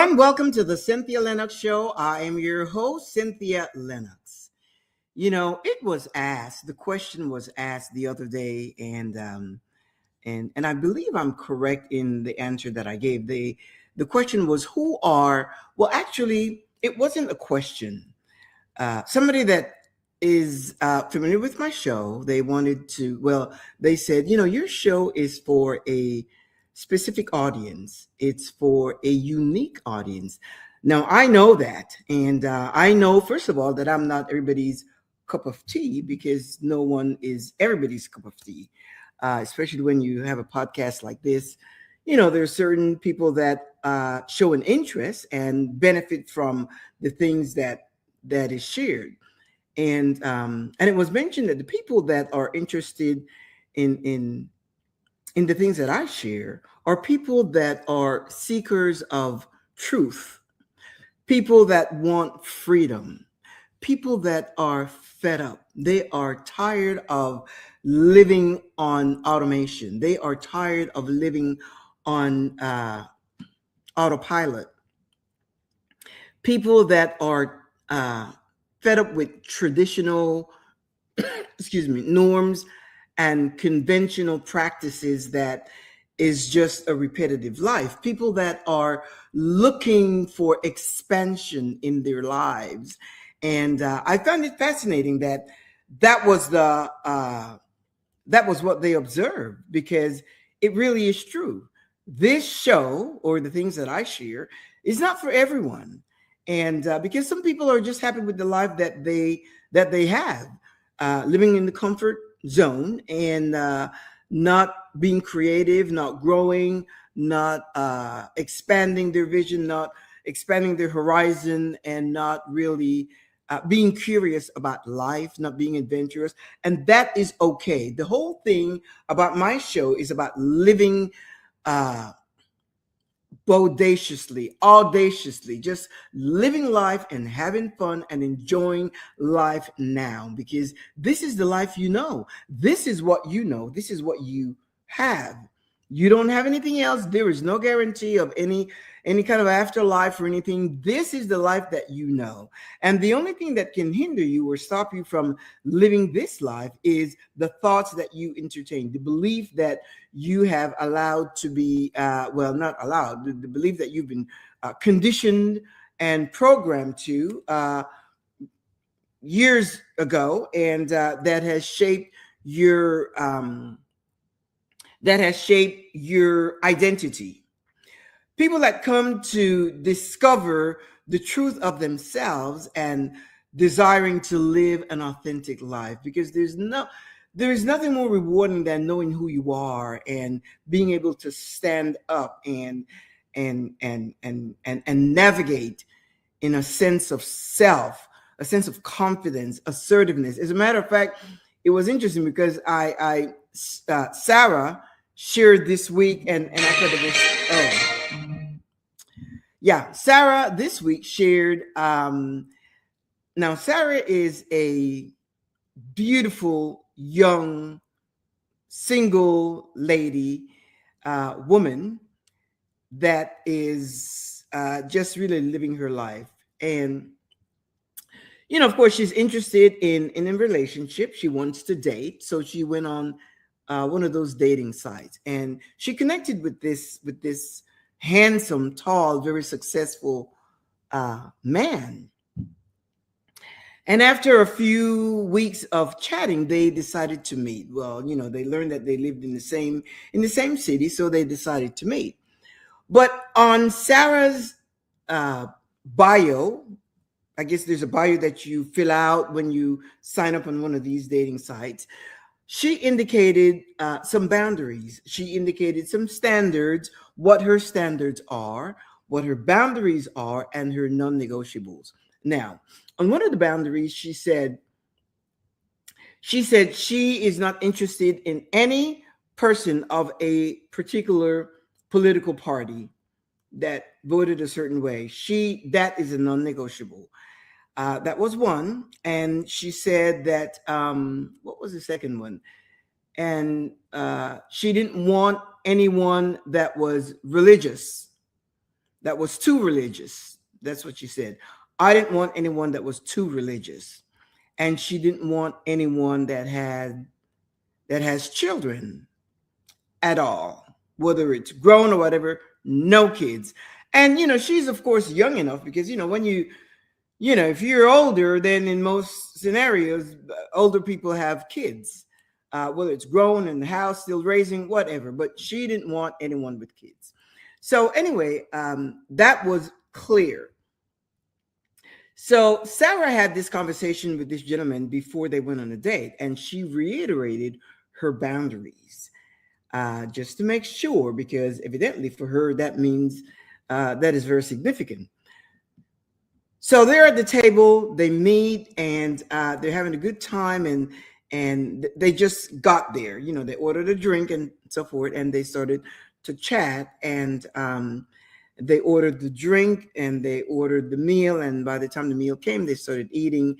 everyone. Welcome to the Cynthia Linox Show. I am your host, Cynthia Linox. The question was asked the other day, and I believe I'm correct in the answer that I gave. The question was, who are? Well, actually, it wasn't a question. Somebody that is familiar with my show, they wanted to. Well, they said, your show is for a specific audience. It's for a unique audience. Now, I know that. And I know, first of all, that I'm not everybody's cup of tea because no one is everybody's cup of tea, especially when you have a podcast like this. There are certain people that show an interest and benefit from the things that is shared. And it was mentioned that the people that are interested in the things that I share are people that are seekers of truth, people that want freedom, people that are fed up. They are tired of living on automation. They are tired of living on autopilot. People that are fed up with traditional, norms and conventional practices that is just a repetitive life. People that are looking for expansion in their lives. And I found it fascinating that that was the that was what they observed, because it really is true. This show, or the things that I share, is not for everyone, and because some people are just happy with the life that they have, living in the comfort zone, and not being creative, not growing, not expanding their vision, not expanding their horizon, and not really being curious about life, not being adventurous. And that is okay. The whole thing about my show is about living uh, audaciously, just living life and having fun and enjoying life now, because this is the life you know. This is what you know. This is what you have. You don't have anything else. There is no guarantee of any kind of afterlife or anything. This is the life that you know. And the only thing that can hinder you or stop you from living this life is the thoughts that you entertain, the belief that you have allowed to be, not allowed, the belief that you've been conditioned and programmed to years ago, and that has shaped your identity. People that come to discover the truth of themselves and desiring to live an authentic life, because there's nothing more rewarding than knowing who you are and being able to stand up and navigate in a sense of self, a sense of confidence, assertiveness. As a matter of fact, it was interesting because Sarah shared this week, and I thought it was, Sarah this week shared. Now, Sarah is a beautiful, young, single lady, woman that is just really living her life. And, of course, she's interested in a relationship. She wants to date. So she went on one of those dating sites, and she connected with this handsome, tall, very successful man. And after a few weeks of chatting, they decided to meet. Well, they learned that they lived in the same city, so they decided to meet. But on Sarah's bio, I guess there's a bio that you fill out when you sign up on one of these dating sites. She indicated some boundaries. She indicated some standards, what her standards are, what her boundaries are, and her non-negotiables. Now, on one of the boundaries, she said she is not interested in any person of a particular political party that voted a certain way. That is a non-negotiable. That was one. And she said that, what was the second one? And she didn't want anyone that was religious. that was too religious. That's what she said. I didn't want anyone that was too religious, and she didn't want anyone that has children at all, whether it's grown or whatever. No kids. And she's of course young enough, because when if you're older, then in most scenarios, older people have kids, whether it's grown in the house, still raising, whatever. But she didn't want anyone with kids. So anyway, that was clear. So Sarah had this conversation with this gentleman before they went on a date, and she reiterated her boundaries, just to make sure, because evidently for her that means that is very significant. So they're at the table, they meet, and they're having a good time, and they just got there. They ordered a drink and so forth, and they started to chat, and they ordered the drink and they ordered the meal, and by the time the meal came, they started eating.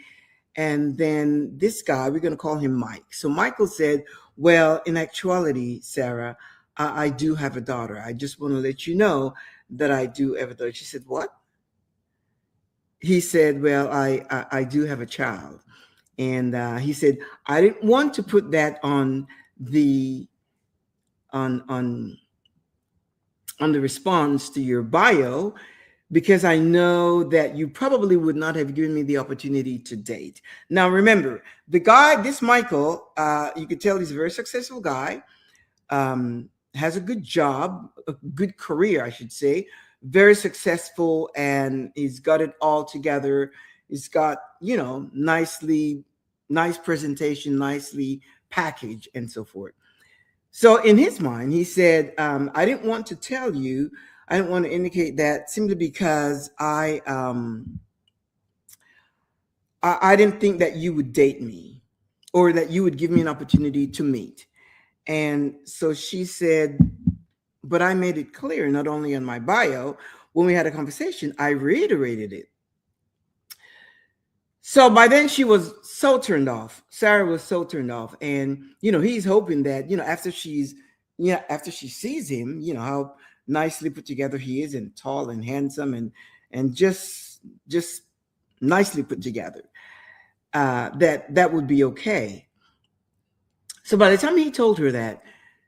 And then this guy, we're going to call him Mike. So Michael said, well, in actuality, Sarah, I do have a daughter. I just want to let you know that I do have a daughter. She said, what? He said, well, I do have a child. And he said, I didn't want to put that on the response to your bio, because I know that you probably would not have given me the opportunity to date. Now, remember, the guy, this Michael, you could tell he's a very successful guy, has a good job, a good career, I should say, very successful, and he's got it all together. He's got, nice presentation, nicely packaged, and so forth. So in his mind, he said, I didn't want to tell you, I didn't want to indicate that simply because I didn't think that you would date me, or that you would give me an opportunity to meet. And so she said, but I made it clear, not only on my bio, when we had a conversation, I reiterated it. So by then she was so turned off. Sarah was so turned off. And, he's hoping that, after she sees him, how nicely put together he is, and tall and handsome, and just nicely put together, that would be okay. So by the time he told her that,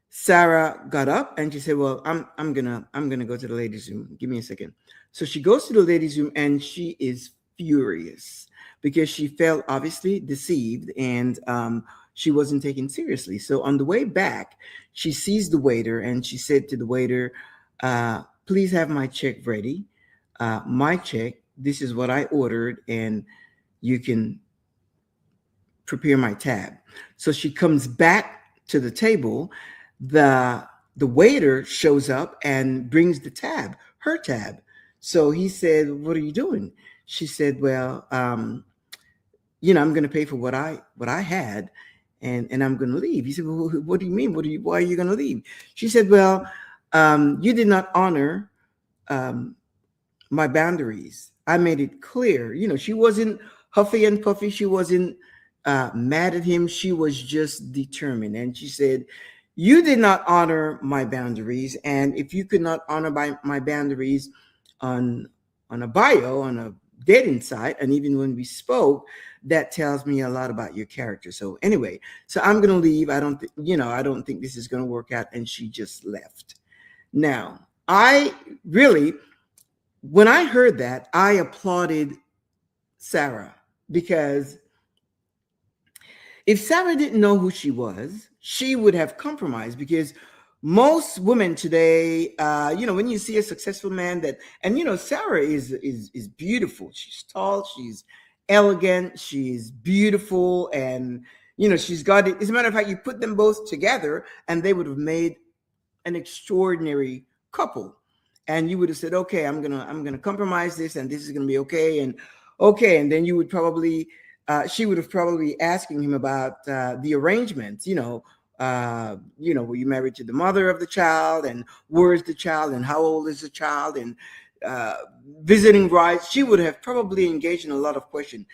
Sarah got up and she said, well, I'm gonna go to the ladies' room. Give me a second. So she goes to the ladies' room, and she is furious because she felt obviously deceived, and she wasn't taken seriously. So on the way back, she sees the waiter, and she said to the waiter, please have my check ready. My check, this is what I ordered, and you can prepare my tab. So she comes back to the table. The waiter shows up and brings the tab, her tab. So he said, what are you doing? She said, well, I'm going to pay for what I had, and I'm going to leave. He said, well, what do you mean? Why are you going to leave? She said, well, you did not honor my boundaries. I made it clear. She wasn't huffy and puffy. She wasn't mad at him. She was just determined. And she said, you did not honor my boundaries. And if you could not honor my boundaries on a bio, on a dating site, and even when we spoke, that tells me a lot about your character. So anyway, so I'm going to leave. I don't think this is going to work out. And she just left. Now, when I heard that, I applauded Sarah, because if Sarah didn't know who she was, she would have compromised, because most women today, when you see a successful man Sarah is beautiful. She's tall, she's elegant, she's beautiful, and, she's got it. As a matter of fact, you put them both together and they would have made an extraordinary couple. And you would have said, okay, I'm gonna compromise this, and this is gonna be okay. And then you would probably, she would have probably asking him about the arrangements. Were you married to the mother of the child, and where is the child, and how old is the child, and visiting rights. She would have probably engaged in a lot of questions.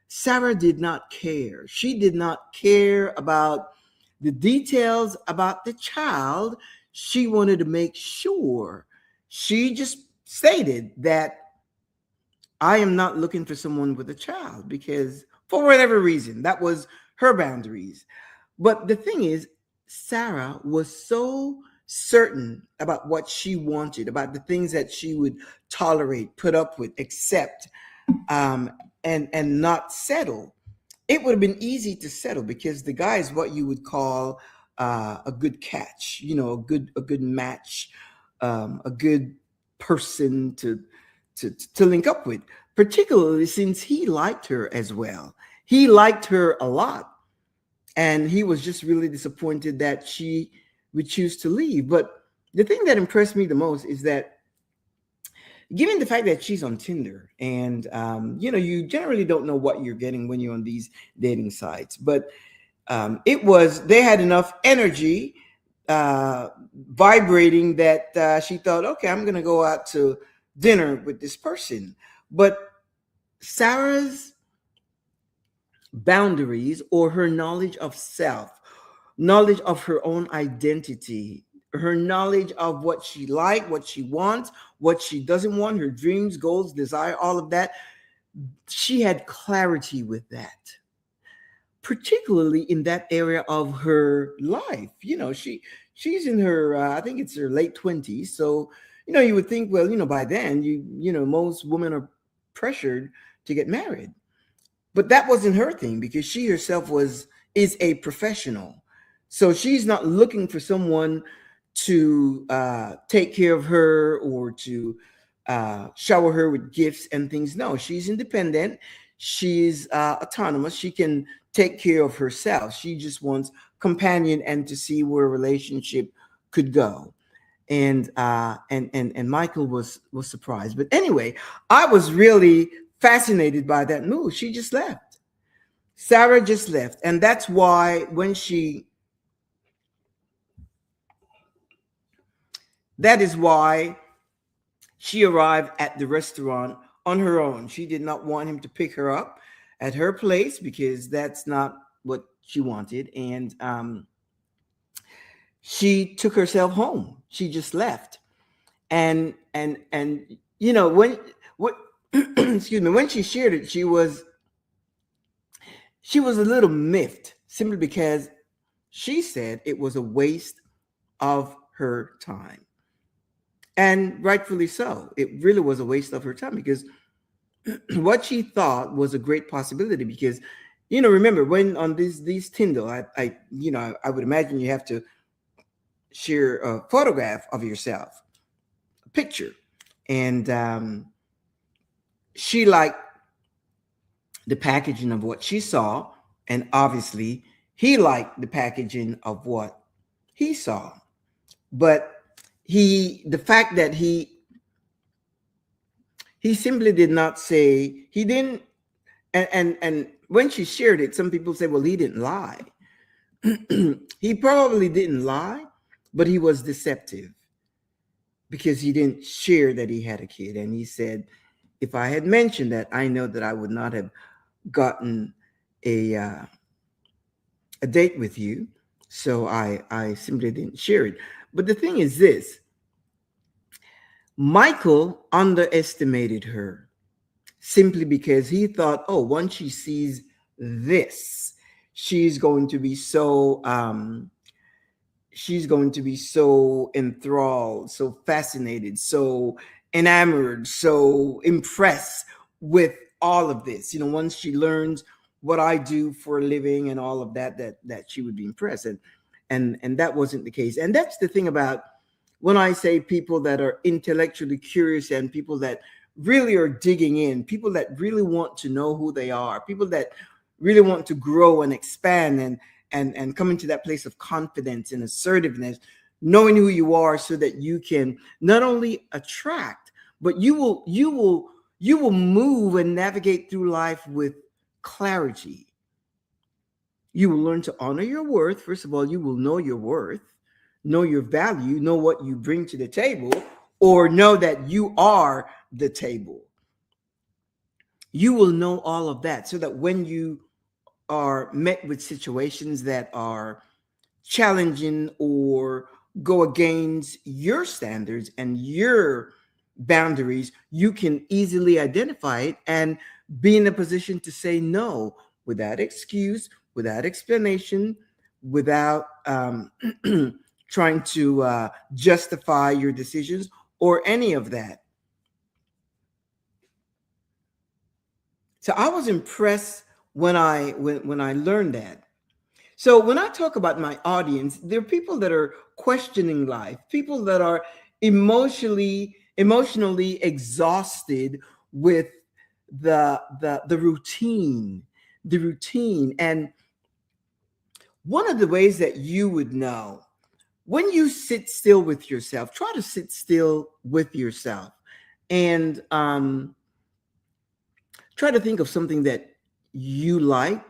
Sarah did not care. She did not care about the details about the child. She wanted to make sure. She just stated that I am not looking for someone with a child because, for whatever reason, that was her boundaries. But the thing is, Sarah was so certain about what she wanted, about the things that she would tolerate, put up with, accept, um, and not settle. It would have been easy to settle because the guy is what you would call a good catch, a good match, a good person to link up with, particularly since he liked her as well. He liked her a lot, and he was just really disappointed that she would choose to leave. But the thing that impressed me the most is that, given the fact that she's on Tinder, and you generally don't know what you're getting when you're on these dating sites, but they had enough energy uh, vibrating that she thought, okay, I'm going to go out to dinner with this person. But Sarah's boundaries, or her knowledge of self, knowledge of her own identity, her knowledge of what she likes, what she wants, what she doesn't want, her dreams, goals, desire, all of that. She had clarity with that, particularly in that area of her life. She's in her I think it's her late 20s. So, you would think, well, by then most women are pressured to get married. But that wasn't her thing, because she herself is a professional. So she's not looking for someone to take care of her, or to shower her with gifts and things. No, she's independent. She's autonomous. She can take care of herself. She just wants companion and to see where a relationship could go. And Michael was surprised. But anyway, I was really fascinated by that move. She just left. Sarah just left. And that's why that is why she arrived at the restaurant on her own. She did not want him to pick her up at her place, because that's not what she wanted. And she took herself home. She just left. And when what excuse me, when she shared it, she was a little miffed, simply because she said it was a waste of her time. And rightfully so. It really was a waste of her time, because what she thought was a great possibility. Because, remember, when on these Tinder, I would imagine you have to share a photograph of yourself, a picture. And she liked the packaging of what she saw, and obviously he liked the packaging of what he saw. But the fact that he simply did not say, he didn't. And when she shared it, some people say, well, he didn't lie. He probably didn't lie, but he was deceptive, because he didn't share that he had a kid. And he said, if I had mentioned that, I know that I would not have gotten a date with you. So I simply didn't share it. But the thing is this: Michael underestimated her, simply because he thought, oh, once she sees this, she's going to be so enthralled, so fascinated, so enamored, so impressed with all of this. Once she learns what I do for a living and all of that she would be impressed. And that wasn't the case. And that's the thing about, when I say people that are intellectually curious, and people that really are digging in, people that really want to know who they are, people that really want to grow and expand, and come into that place of confidence and assertiveness, knowing who you are, so that you can not only attract, but you will move and navigate through life with clarity. You will learn to honor your worth. First of all, you will know your worth, know your value, know what you bring to the table, or know that you are the table. You will know all of that, so that when you are met with situations that are challenging, or go against your standards and your boundaries, you can easily identify it and be in a position to say no without excuse, without explanation, without trying to justify your decisions or any of that. So I was impressed when I learned that. So when I talk about my audience, there are people that are questioning life, people that are emotionally exhausted with the routine, the routine. And one of the ways that you would know when you sit still with yourself, try to sit still with yourself and try to think of something that you like,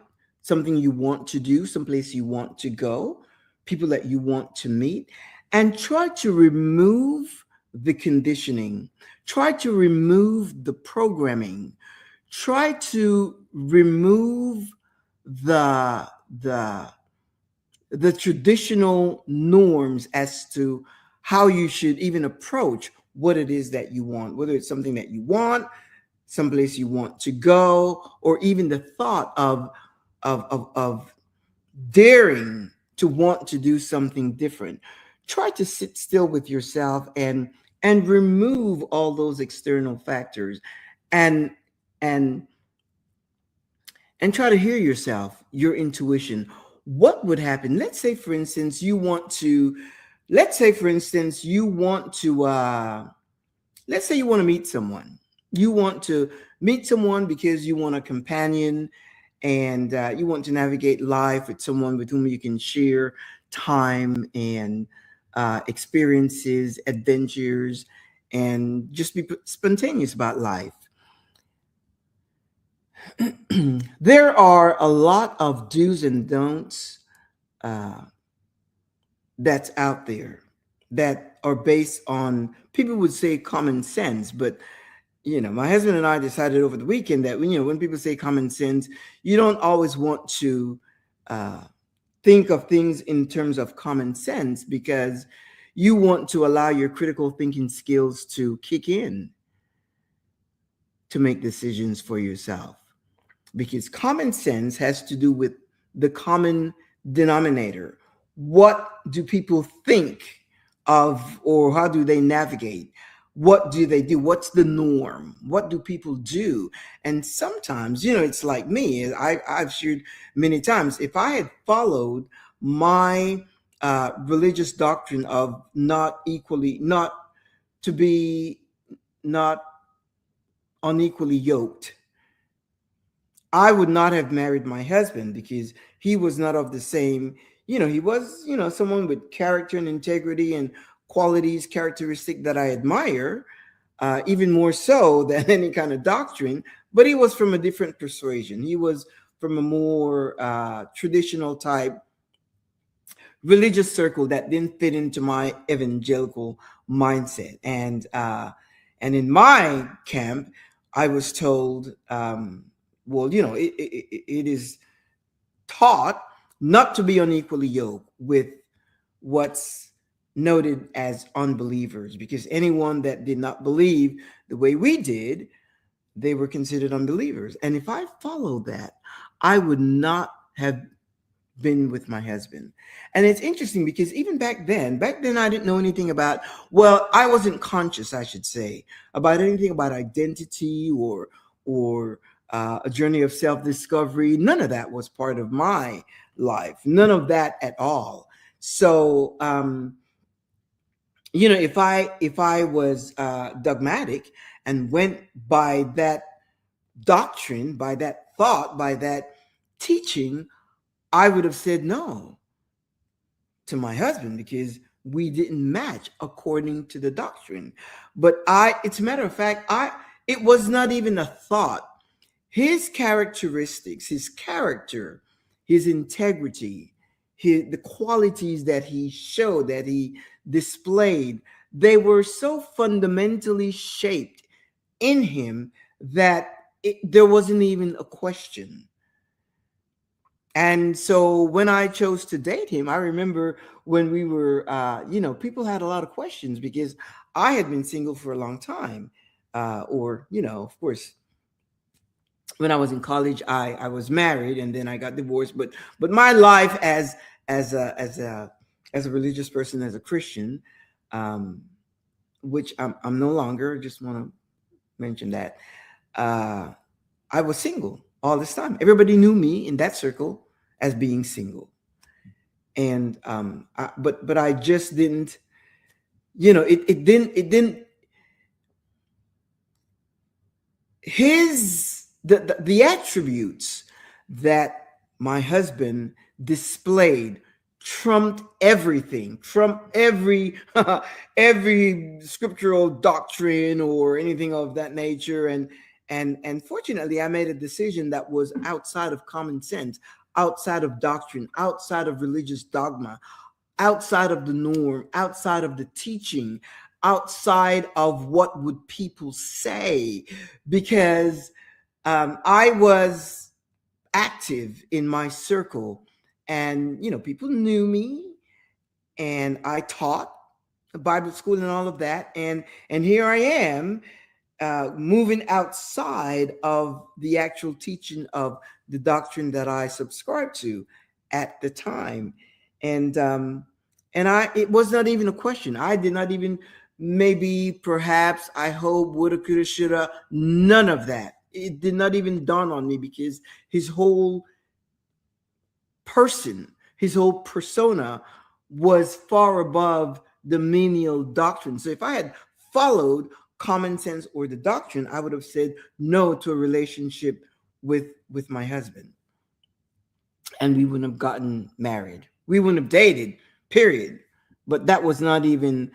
something you want to do, someplace you want to go, people that you want to meet, and try to remove the conditioning, try to remove the programming, try to remove the the the traditional norms as to how you should even approach what it is that you want, whether it's something that you want, someplace you want to go, or even the thought of daring to want to do something different. Try to sit still with yourself and remove all those external factors and and and try to hear yourself, your intuition. What would happen? Let's say for instance you want to let's say you want to meet someone. You want to meet someone because you want a companion and you want to navigate life with someone with whom you can share time and experiences, adventures, and just be spontaneous about life. There are a lot of do's and don'ts uh, that's out there that are based on, people would say, common sense, but my husband and I decided over the weekend that when people say common sense, you don't always want to uh, think of things in terms of common sense, because you want to allow your critical thinking skills to kick in to make decisions for yourself. Because common sense has to do with the common denominator. What do people think of, or how do they navigate? What do they do? What's the norm? What do people do? And sometimes, it's like me. I've shared many times. If I had followed my religious doctrine of not to be not unequally yoked, I would not have married my husband, because he was not of the same, he was, someone with character and integrity and qualities, characteristic that I admire, even more so than any kind of doctrine. But he was from a different persuasion. He was from a more traditional type religious circle that didn't fit into my evangelical mindset. And in my camp, I was told, well, it is taught not to be unequally yoked with what's noted as unbelievers, because anyone that did not believe the way we did, they were considered unbelievers. And if I followed that, I would not have been with my husband. And it's interesting because even back then I didn't know anything about, well, I wasn't conscious, I should say, about anything about identity or a journey of self-discovery. None of that was part of my life. None of that at all. So if I was dogmatic and went by that doctrine, by that thought, by that teaching, I would have said no to my husband, because we didn't match according to the doctrine. But it's a matter of fact, it was not even a thought. His characteristics, his character, his integrity, the qualities that he showed, that he displayed, they were so fundamentally shaped in him that there wasn't even a question. And so when I chose to date him, I remember when we were, people had a lot of questions, because I had been single for a long time, or of course, when I was in college, I was married and then I got divorced. But my life as a as a as a religious person, as a Christian, um, which I'm no longer. Just want to mention that uh, I was single all this time. Everybody knew me in that circle as being single, and but I just didn't. It didn't the attributes that my husband displayed trumped everything, trumped every scriptural doctrine or anything of that nature. And fortunately, I made a decision that was outside of common sense, outside of doctrine, outside of religious dogma, outside of the norm, outside of the teaching, outside of what would people say, because I was active in my circle, and people knew me, and I taught Bible school and all of that, and here I am, moving outside of the actual teaching of the doctrine that I subscribed to at the time. And it was not even a question. I did not even, maybe, perhaps, I hope, woulda, coulda, shoulda, none of that. It did not even dawn on me, because his whole person, his whole persona was far above the menial doctrine. So if I had followed common sense or the doctrine, I would have said no to a relationship with my husband, and we wouldn't have gotten married. We wouldn't have dated, period. But that was not even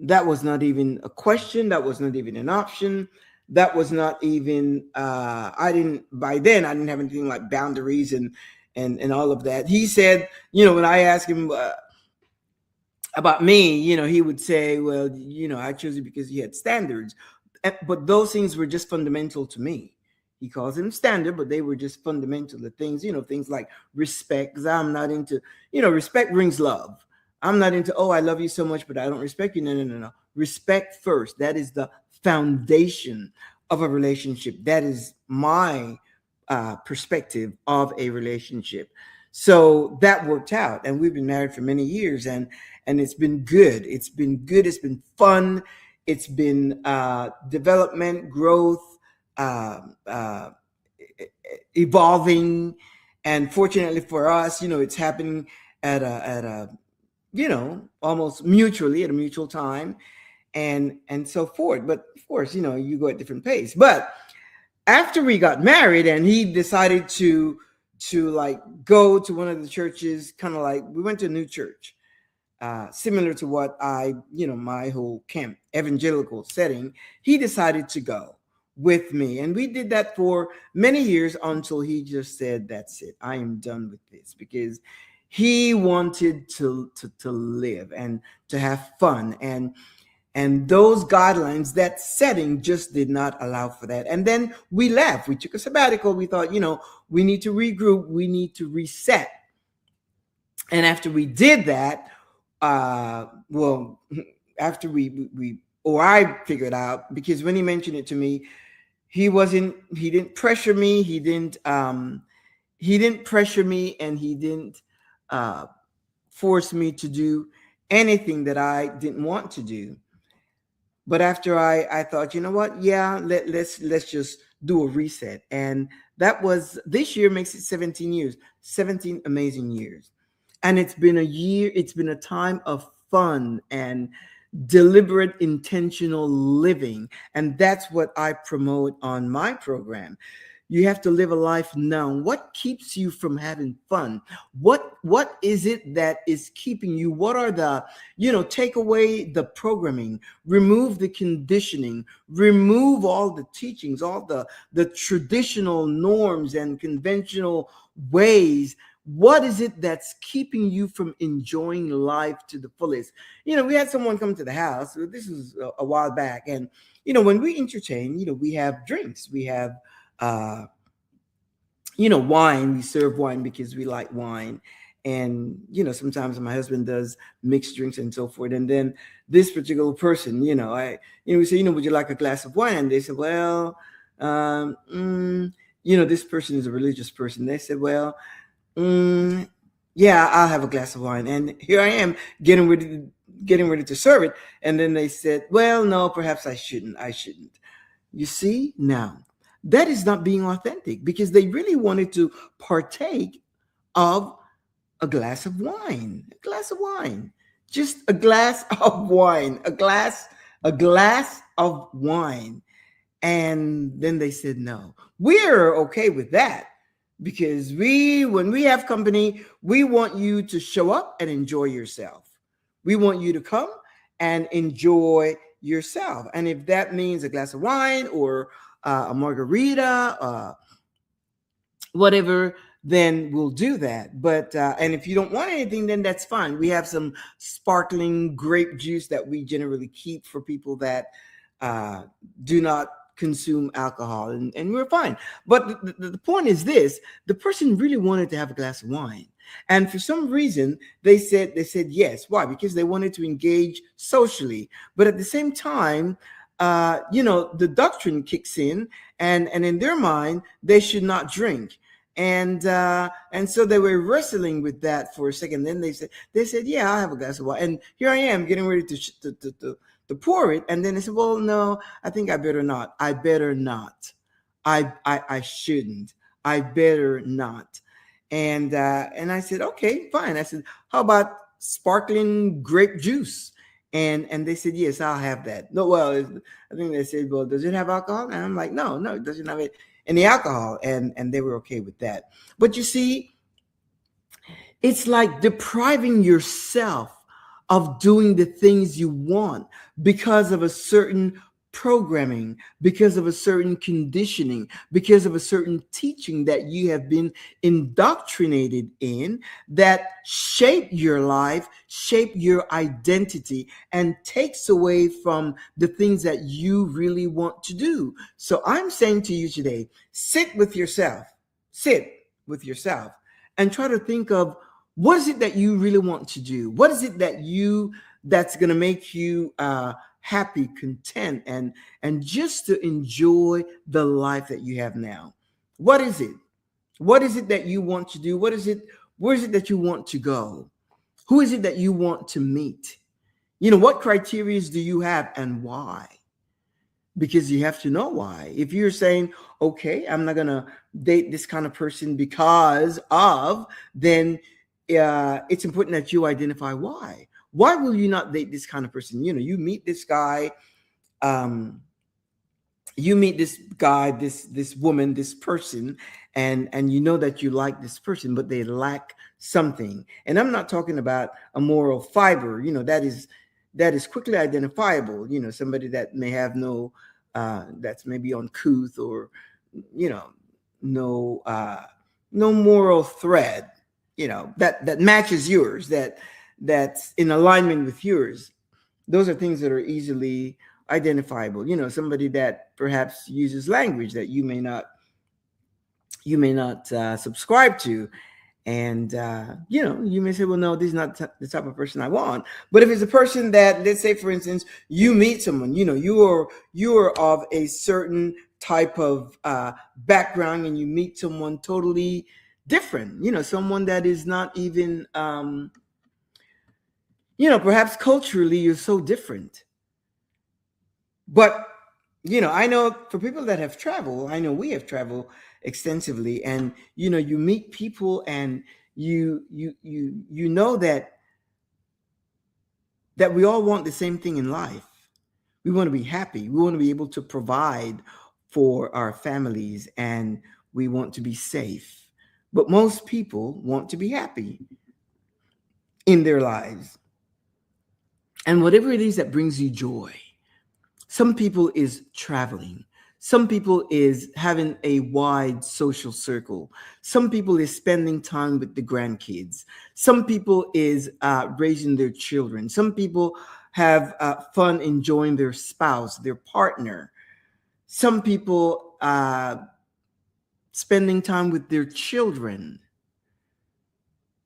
a question. That was not even an option. That was not even I didn't by then I didn't have anything like boundaries and all of that. He said, when I asked him about me, he would say, well, I chose you because you had standards. But those things were just fundamental to me. He calls them standard, but they were just fundamental. The things, things like respect, because I'm not into, respect brings love. I'm not into, oh, I love you so much, but I don't respect you. No, no, no, no. Respect first. That is the foundation of a relationship. That is my perspective of a relationship. So that worked out, and we've been married for many years, and it's been good. It's been good. It's been fun. It's been development, growth, evolving, and fortunately for us, it's happening at a almost mutually, at a mutual time, and so forth. But of course, you go at different pace. But after we got married, and he decided to like go to one of the churches, kind of like we went to a new church, similar to what my whole camp evangelical setting. He decided to go with me, and we did that for many years until he just said, "That's it. I am done with this," because he wanted to live and to have fun, and those guidelines, that setting, just did not allow for that. And then we left. We took a sabbatical. We thought, we need to regroup. We need to reset. And after we did that, well, after we or I figured out, because when he mentioned it to me, he didn't pressure me. He didn't pressure me, and he didn't uh, force me to do anything that I didn't want to do. But after I thought, you know what? Yeah, let's just do a reset. And that was, this year makes it 17 years, 17 amazing years. And it's been a time of fun and deliberate, intentional living. And that's what I promote on my program. You have to live a life now. What keeps you from having fun? What is it that is keeping you? What are the, take away the programming, remove the conditioning, remove all the teachings, all the traditional norms and conventional ways. What is it that's keeping you from enjoying life to the fullest? We had someone come to the house. This was a while back, and when we entertain, we have drinks, we have wine. We serve wine because we like wine. And sometimes my husband does mixed drinks and so forth. And then this particular person, we say, would you like a glass of wine? And they said, well, um, mm, this person is a religious person. They said, well, mm, yeah, I'll have a glass of wine. And here I am getting ready to serve it. And then they said, well, no, perhaps I shouldn't. You see, now that is not being authentic, because they really wanted to partake of a glass of wine, just a glass of wine, a glass of wine. And then they said, no, we're okay with that, because when we have company, we want you to show up and enjoy yourself. We want you to come and enjoy yourself. And if that means a glass of wine or a margarita, whatever, then we'll do that. But and if you don't want anything, then that's fine. We have some sparkling grape juice that we generally keep for people that uh, do not consume alcohol, and we're fine. But the point is this: the person really wanted to have a glass of wine, and for some reason they said yes. Why? Because they wanted to engage socially, but at the same time, the doctrine kicks in, and in their mind they should not drink. And so they were wrestling with that for a second. Then they said, yeah, I'll have a glass of wine. And here I am getting ready to pour it. And then they said, well, no, I think I better not. I better not. I shouldn't. I better not. And I said, okay, fine. I said, how about sparkling grape juice? And they said, yes, I'll have that. No, well, I think they said, well, does it have alcohol? And I'm like, no, it doesn't have any alcohol. And they were okay with that. But you see, it's like depriving yourself of doing the things you want because of a certain programming, because of a certain conditioning, because of a certain teaching that you have been indoctrinated in, that shape your life, shape your identity, and takes away from the things that you really want to do. So I'm saying to you today, sit with yourself, and try to think of, what is it that you really want to do? What is it that's going to make you happy, content, and just to enjoy the life that you have now? What is it? What is it that you want to do? Where is it that you want to go? Who is it that you want to meet? What criteria do you have, and why? Because you have to know why. If you're saying, okay, I'm not going to date this kind of person because of, then it's important that you identify why. Why will you not date this kind of person? You meet this guy, um, this woman, this person, and you know that you like this person, but they lack something. And I'm not talking about a moral fiber, that is quickly identifiable. Somebody that may have that's maybe uncouth, or you know no no moral thread, that matches yours, that's in alignment with yours. Those are things that are easily identifiable. Somebody that perhaps uses language that you may not subscribe to. And you may say, well, no, this is not the type of person I want. But if it's a person that, let's say, for instance, you meet someone, you are of a certain type of background, and you meet someone totally different, someone that is not even perhaps culturally you're so different. But I know, for people that have traveled, I know we have traveled extensively, and you meet people, and you know that we all want the same thing in life. We want to be happy. We want to be able to provide for our families, and we want to be safe. But most people want to be happy in their lives, and whatever it is that brings you joy. Some people is traveling. Some people is having a wide social circle. Some people is spending time with the grandkids. Some people is raising their children. Some people have fun enjoying their spouse, their partner. Some people spending time with their children.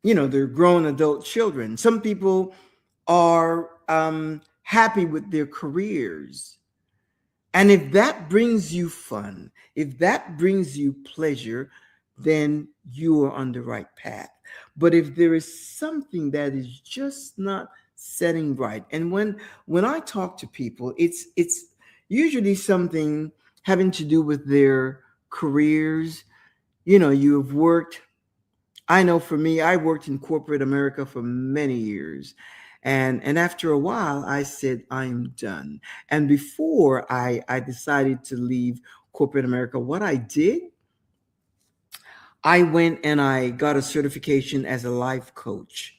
they're grown adult children. Some people are happy with their careers. And if that brings you fun, if that brings you pleasure, then you are on the right path. But if there is something that is just not setting right, and when I talk to people, it's usually something having to do with their careers. You have worked. I know for me, I worked in corporate America for many years. And after a while, I said, I'm done. And before I decided to leave corporate America, what I did, I went and I got a certification as a life coach.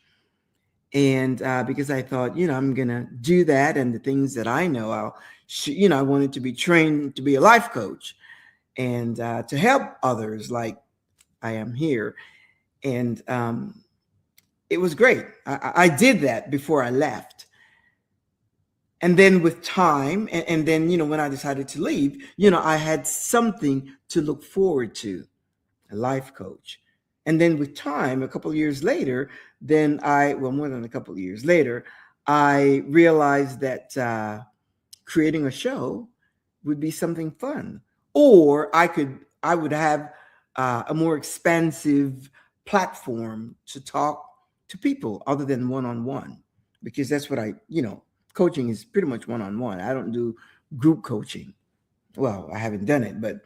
And because I thought, I'm going to do that. And the things that I know, I wanted to be trained to be a life coach and to help others like I am here. And it was great. I did that before I left. And then with time, and then, when I decided to leave, I had something to look forward to, a life coach. And then with time, a couple of years later, more than a couple of years later, I realized that creating a show would be something fun. Or I would have a more expansive platform to talk to people other than one-on-one, because that's what coaching is pretty much one-on-one. I don't do group coaching. Well, I haven't done it, but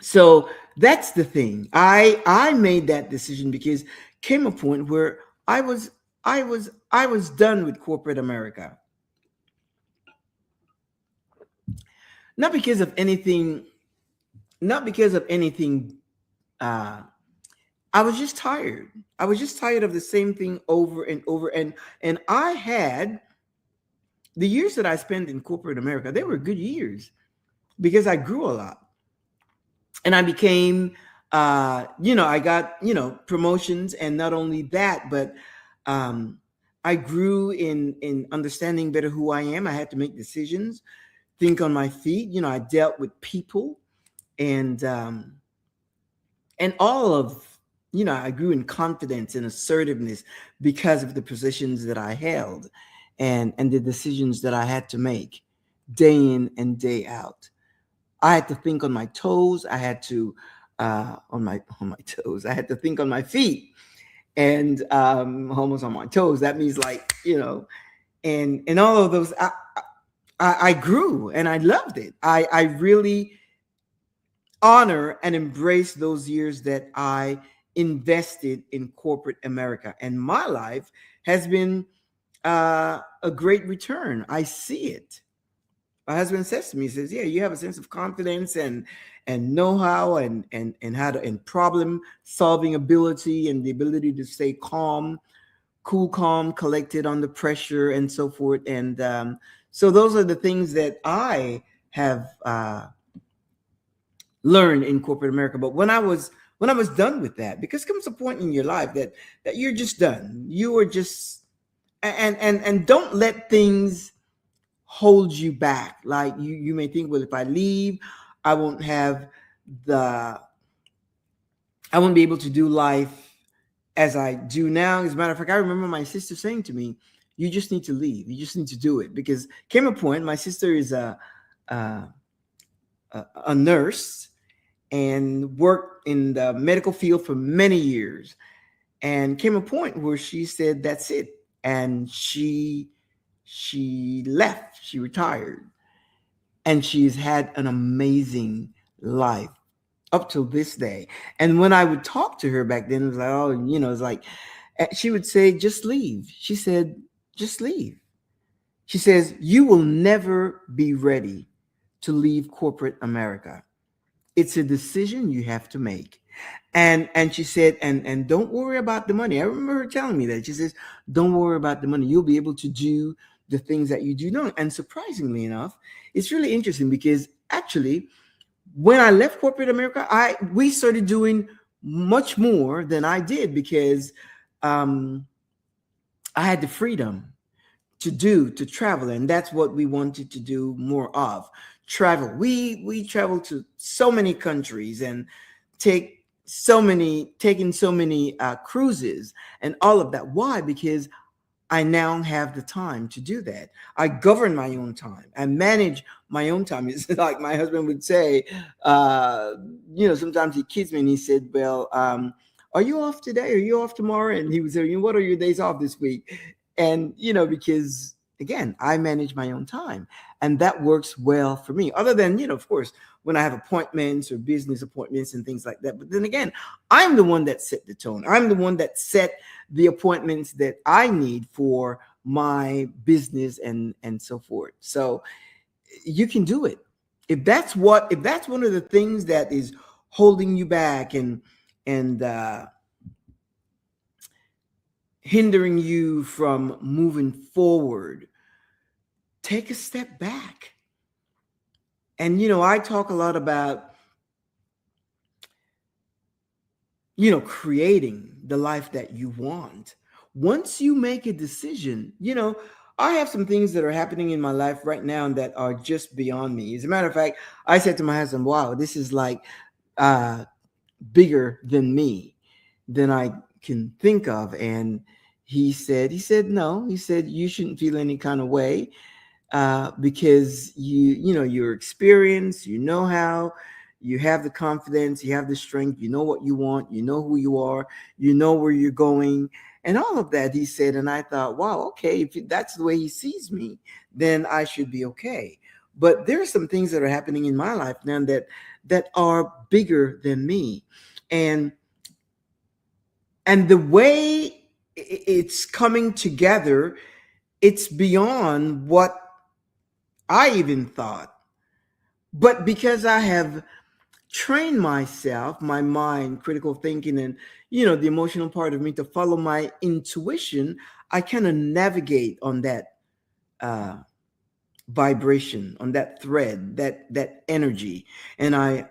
so that's the thing. I made that decision because came a point where I was done with corporate America. Not because of anything, not because of anything. I was just tired. I was just tired of the same thing over and over. And I had the years that I spent in corporate America, they were good years because I grew a lot. And I became, I got, promotions. And not only that, but I grew in understanding better who I am. I had to make decisions, think on my feet. I dealt with people, and all of, I grew in confidence and assertiveness because of the positions that I held, and the decisions that I had to make day in and day out. I had to think on my toes. I had to on my toes. I had to think on my feet, and almost on my toes. That means like, and all of those. I grew and I loved it. I really honor and embrace those years that I invested in corporate America, and my life has been a great return. I see it. My husband says to me, he says, "Yeah, you have a sense of confidence and know-how and how to and problem solving ability and the ability to stay calm, cool, calm, collected under pressure, and so forth." And so those are the things that I have learned in corporate America. But when I was done with that, because comes a point in your life that you're just done. You are just and don't let things hold you back. Like you may think, well, if I leave, I won't have the I won't be able to do life as I do now. As a matter of fact, I remember my sister saying to me, "You just need to leave. You just need to do it." Because came a point, my sister is a, a nurse and worked in the medical field for many years. And came a point where she said, "That's it." And she left, she retired. And she's had an amazing life up till this day. And when I would talk to her back then, it was like, oh, it's like, she would say, "Just leave." She said, "Just leave." She says, "You will never be ready to leave corporate America. It's a decision you have to make." And she said, and don't worry about the money. I remember her telling me that. She says, "Don't worry about the money. You'll be able to do the things that you do now." And surprisingly enough, it's really interesting because actually, when I left corporate America, we started doing much more than I did because I had the freedom to travel, and that's what we wanted to do more of. Travel. We traveled to so many countries and take taking so many cruises and all of that. Why? Because I now have the time to do that. I govern my own time. I manage my own time. It's like my husband would say, uh, sometimes he kids me and he said, well, are you off today? Are you off tomorrow? And he would say, what are your days off this week? And, because again, I manage my own time and that works well for me. Other than, of course, when I have appointments or business appointments and things like that. But then again, I'm the one that set the tone. I'm the one that set the appointments that I need for my business and so forth. So you can do it. If that's one of the things that is holding you back and hindering you from moving forward, take a step back. And I talk a lot about creating the life that you want. Once you make a decision, I have some things that are happening in my life right now that are just beyond me. As a matter of fact, I said to my husband, wow, this is like uh, bigger than me, than I can think of. And he said, no, he said, you shouldn't feel any kind of way because your experience, how you have the confidence, you have the strength, you know what you want, you know who you are, you know where you're going, and all of that. He said, and I thought, wow, okay, if that's the way he sees me, then I should be okay. But there are some things that are happening in my life now that are bigger than me, and the way it's coming together, it's beyond what I even thought. But because I have trained myself, my mind, critical thinking, and the emotional part of me to follow my intuition, I kind of navigate on that uh, vibration, on that thread, that energy, and I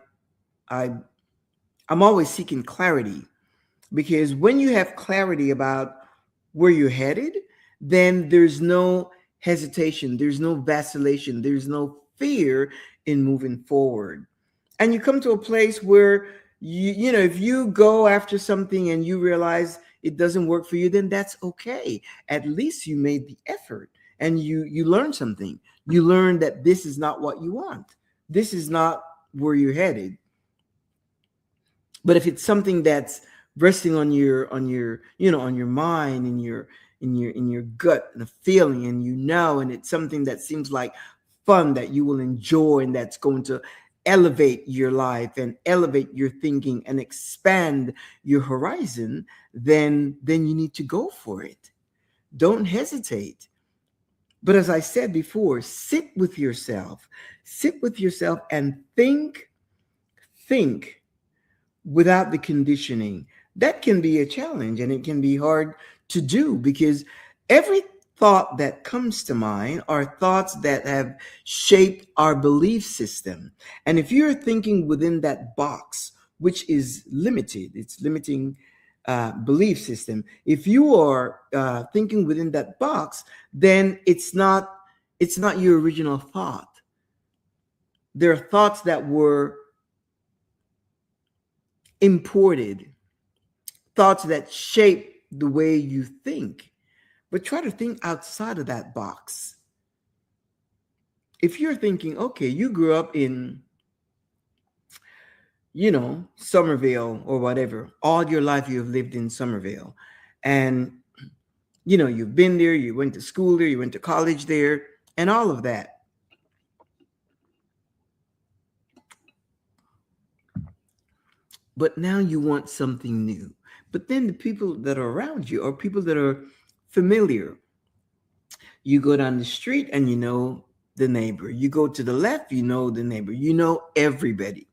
I'm always seeking clarity, because when you have clarity about where you're headed, then there's no hesitation, there's no vacillation, there's no fear in moving forward. And you come to a place where if you go after something and you realize it doesn't work for you, then that's okay. At least you made the effort and you learned something. You learned that this is not what you want. This is not where you're headed. But if it's something that's resting on your mind and your gut and a feeling, and and it's something that seems like fun that you will enjoy and that's going to elevate your life and elevate your thinking and expand your horizon, then you need to go for it. Don't hesitate. But as I said before, sit with yourself and think without the conditioning. That can be a challenge and it can be hard to do, because every thought that comes to mind are thoughts that have shaped our belief system. And if you're thinking within that box, which is limited, it's limiting belief system. If you are thinking within that box, then it's not your original thought. There are thoughts that were imported, thoughts that shape the way you think. But try to think outside of that box. If you're thinking, okay, you grew up in, Somerville or whatever, all your life you have lived in Somerville. And, you've been there, you went to school there, you went to college there, and all of that. But now you want something new. But then the people that are around you are people that are familiar. You go down the street and you know the neighbor. You go to the left, you know the neighbor. You know everybody.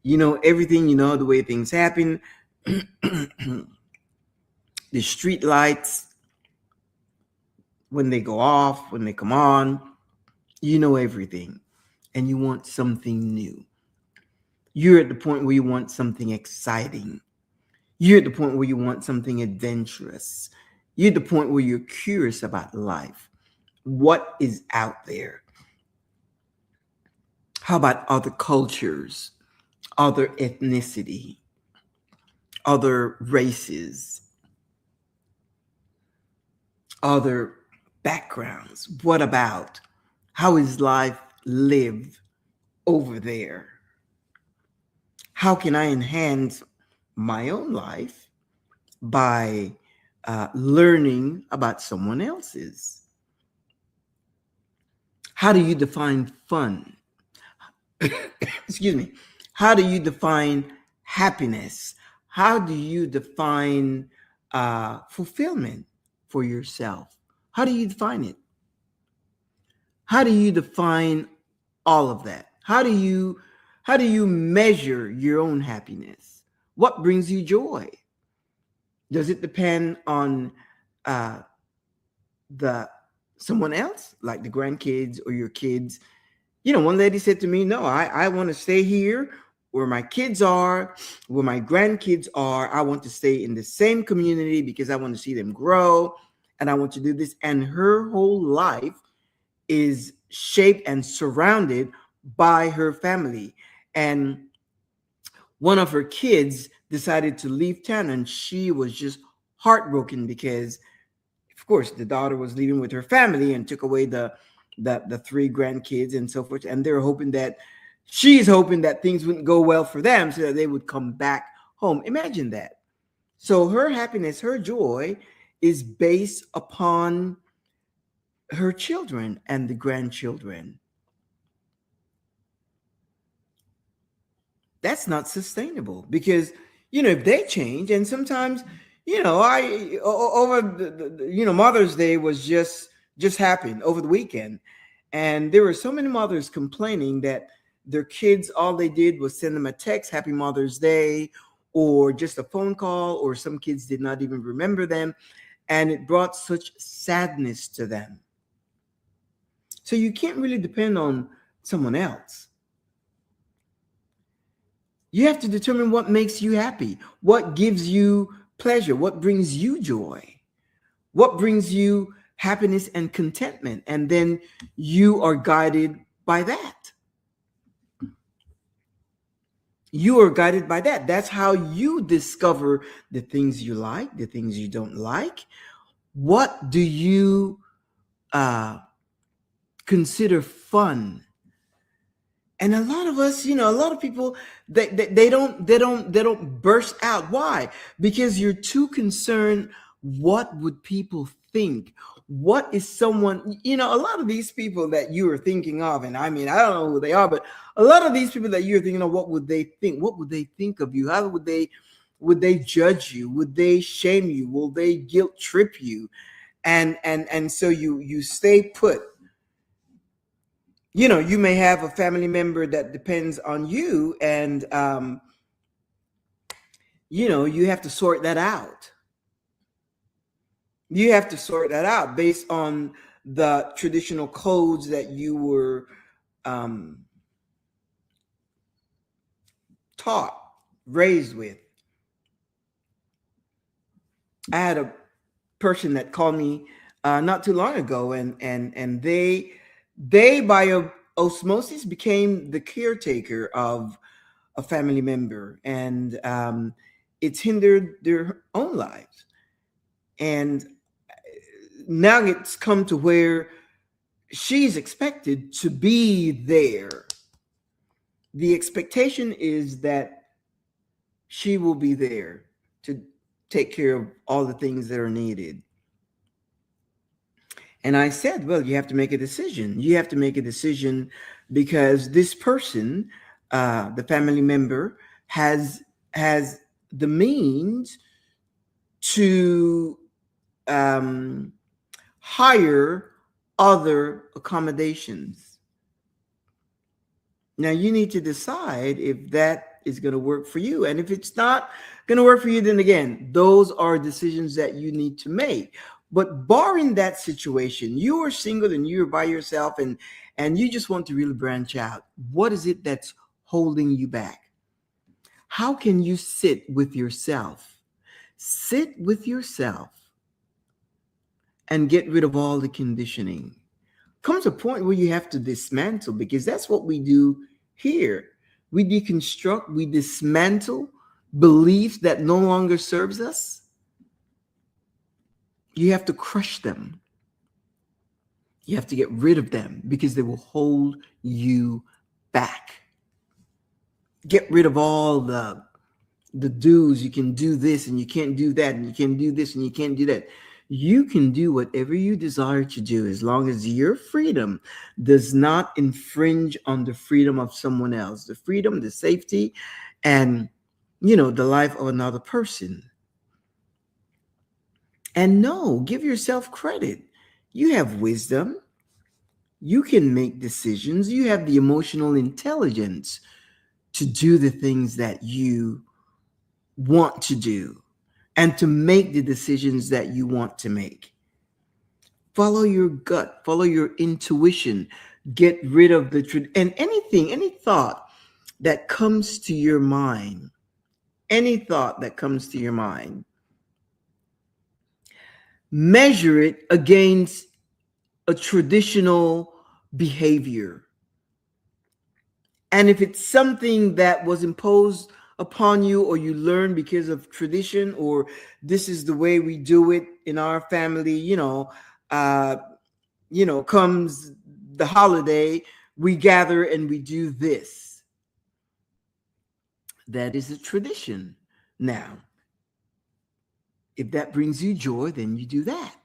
You know everything. You know the way things happen. The street lights, when they go off, when they come on, you know everything. And you want something new. You're at the point where you want something exciting. You're at the point where you want something adventurous. You're at the point where you're curious about life. What is out there? How about other cultures, other ethnicity? other races, other backgrounds. What about how is life lived over there? How can I enhance my own life by learning about someone else's? How do you define fun? Excuse me. How do you define happiness? How do you define fulfillment for yourself? How do you define it? How do you define all of that? How do you measure your own happiness? What brings you joy? Does it depend on uh, the someone else, like the grandkids or your kids? One lady said to me, no, I want to stay here where my kids are, where my grandkids are. I want to stay in the same community because I want to see them grow and I want to do this. And her whole life is shaped and surrounded by her family. And one of her kids decided to leave town and she was just heartbroken because, of course, the daughter was leaving with her family and took away the three grandkids and so forth. And she's hoping that things wouldn't go well for them so that they would come back home. Imagine that. So her happiness, her joy is based upon her children and the grandchildren. That's not sustainable because, if they change, and sometimes, over Mother's Day was just happened over the weekend. And there were so many mothers complaining that their kids, all they did was send them a text, Happy Mother's Day, or just a phone call, or some kids did not even remember them. And it brought such sadness to them. So you can't really depend on someone else. You have to determine what makes you happy, what gives you pleasure, what brings you joy, what brings you happiness and contentment. And then you are guided by that. You are guided by that. That's how you discover the things you like, the things you don't like. What do you consider fun? And a lot of us, a lot of people, they don't burst out. Why? Because you're too concerned. What would people think? What is someone, a lot of these people that you are thinking of, and I mean, I don't know who they are, but a lot of these people that you're thinking of, what would they think? What would they think of you? How would they judge you? Would they shame you? Will they guilt trip you? And so you stay put. You may have a family member that depends on you, and you have to sort that out. You have to sort that out based on the traditional codes that you were taught, raised with. I had a person that called me not too long ago, and they by osmosis became the caretaker of a family member, and it's hindered their own lives. And now it's come to where she's expected to be there. The expectation is that she will be there to take care of all the things that are needed. And I said, well, you have to make a decision. You have to make a decision because this person, the family member, has the means to hire other accommodations. Now you need to decide if that is going to work for you. And if it's not going to work for you, then again, those are decisions that you need to make. But barring that situation, you are single and you're by yourself and you just want to really branch out. What is it that's holding you back? How can you sit with yourself? Sit with yourself and get rid of all the conditioning. Comes a point where you have to dismantle, because that's what we do here. We deconstruct, we dismantle beliefs that no longer serves us, you have to crush them. You have to get rid of them because they will hold you back. Get rid of all the do's. You can do this and you can't do that, and you can do this and you can't do that. You can do whatever you desire to do as long as your freedom does not infringe on the freedom of someone else, the freedom, the safety, and the life of another person. And no, give yourself credit. You have wisdom. You can make decisions. You have the emotional intelligence to do the things that you want to do and to make the decisions that you want to make. Follow your gut, follow your intuition, get rid of and any thought that comes to your mind, measure it against a traditional behavior. And if it's something that was imposed upon you or you learn because of tradition, or this is the way we do it in our family, comes the holiday, we gather and we do this. That is a tradition. Now, if that brings you joy, then you do that.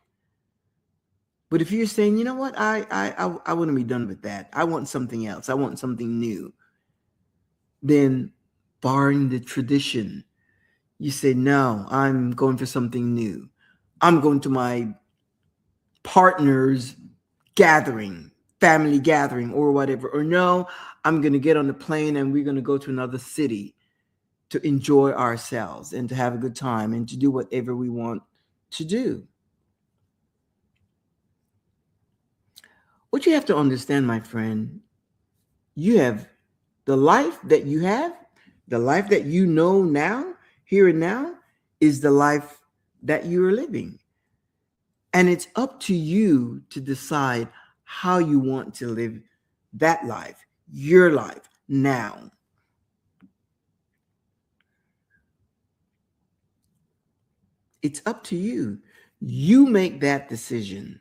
But if you're saying, you know what, I want to be done with that. I want something else. I want something new. Then, barring the tradition, you say, no, I'm going for something new. I'm going to my partner's gathering, family gathering, or whatever. Or no, I'm going to get on the plane and we're going to go to another city to enjoy ourselves and to have a good time and to do whatever we want to do. What you have to understand, my friend, you have the life that you have, the life that you know now, here and now, is the life that you are living. And it's up to you to decide how you want to live that life, your life, now. It's up to you. You make that decision.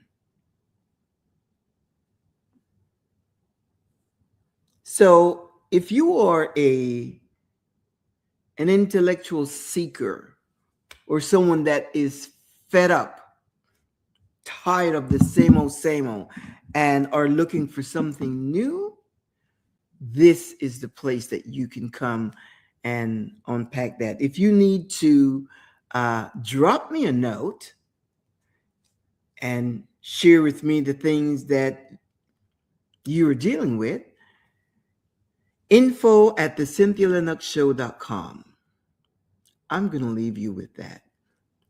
So if you are an intellectual seeker or someone that is fed up, tired of the same old, and are looking for something new, this is the place that you can come and unpack that. If you need to drop me a note and share with me the things that you are dealing with, info@thecynthialinoxshow.com. I'm going to leave you with that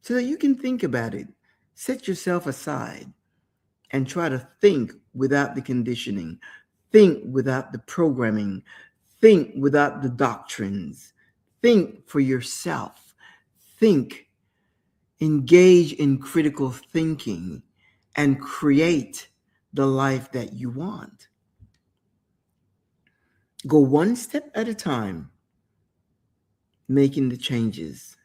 so that you can think about it. Set yourself aside and try to think without the conditioning, think without the programming, think without the doctrines, think for yourself, think, engage in critical thinking, and create the life that you want. Go one step at a time, making the changes.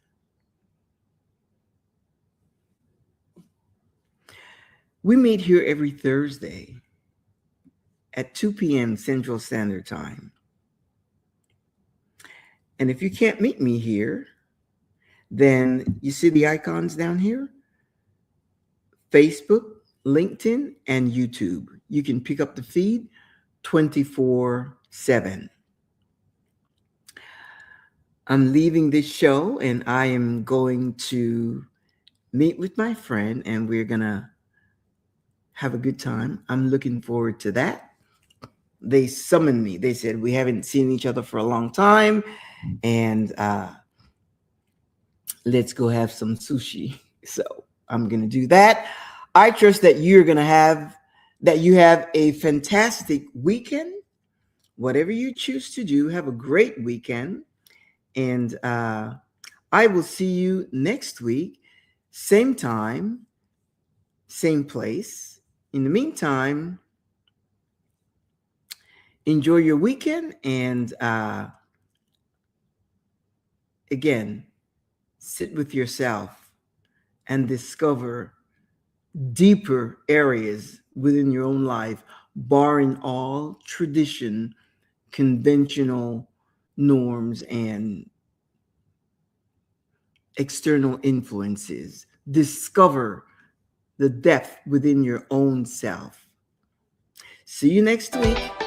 We meet here every Thursday at 2 p.m. Central Standard Time. And if you can't meet me here, then you see the icons down here? Facebook, LinkedIn, and YouTube. You can pick up the feed 24/7. I'm leaving this show and I am going to meet with my friend and we're going to have a good time. I'm looking forward to that. They summoned me. They said, we haven't seen each other for a long time and let's go have some sushi. So I'm going to do that. I trust that you have a fantastic weekend. Whatever you choose to do, have a great weekend. And I will see you next week, same time, same place. In the meantime, enjoy your weekend and Again, sit with yourself and discover deeper areas within your own life, barring all tradition, conventional norms, and external influences. Discover the depth within your own self. See you next week.